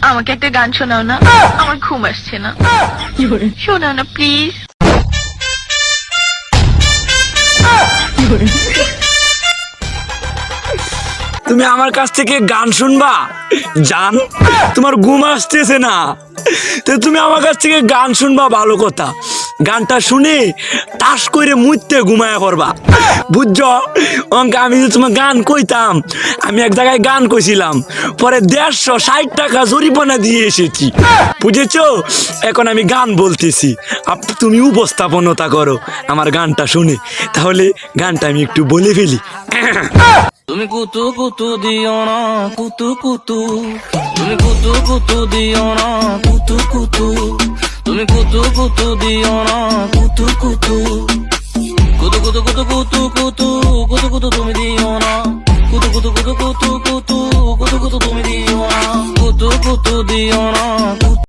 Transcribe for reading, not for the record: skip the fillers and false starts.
আমাকে একটা গান শোনাও না, আমার ঘুম আসছে না। শোনাও না প্লিজ। তুমি আমার কাছ থেকে গান শুনবা জান? তোমার ঘুম আসতেছে না, তো তুমি আমার কাছ থেকে গান শুনবা ভালো কথা। গানটা শুনে টাস করে মুইতে ঘুমায়া পড়বা, বুঝছো? অঙ্কে আমি যে তোমার গান কইতাম, আমি এক জায়গায় গান কইছিলাম, পরে 160 টাকা জরিমানা দিয়ে এসেছি, বুঝেছো? এখন আমি গান বলতেছি, তুমি উপস্থাপনতা করো আমার গানটা শুনে। তাহলে গানটা আমি একটু বলে ফেলি। তুমি কুতু কুতু দিও না কুতু কুতু, তুমি কুতু কুতু দিও না কুতু কুতু, তুমি কুতু কুতু দিও না কুতু কুতু, কুতু কুতু কুতু কুতু কুতু কুতু কুতু তুমি দিও না, কুতু কুতু কুতু কুতু কুতু কুতু কুতু তুমি দিও না, কুতু কুতু দিও না।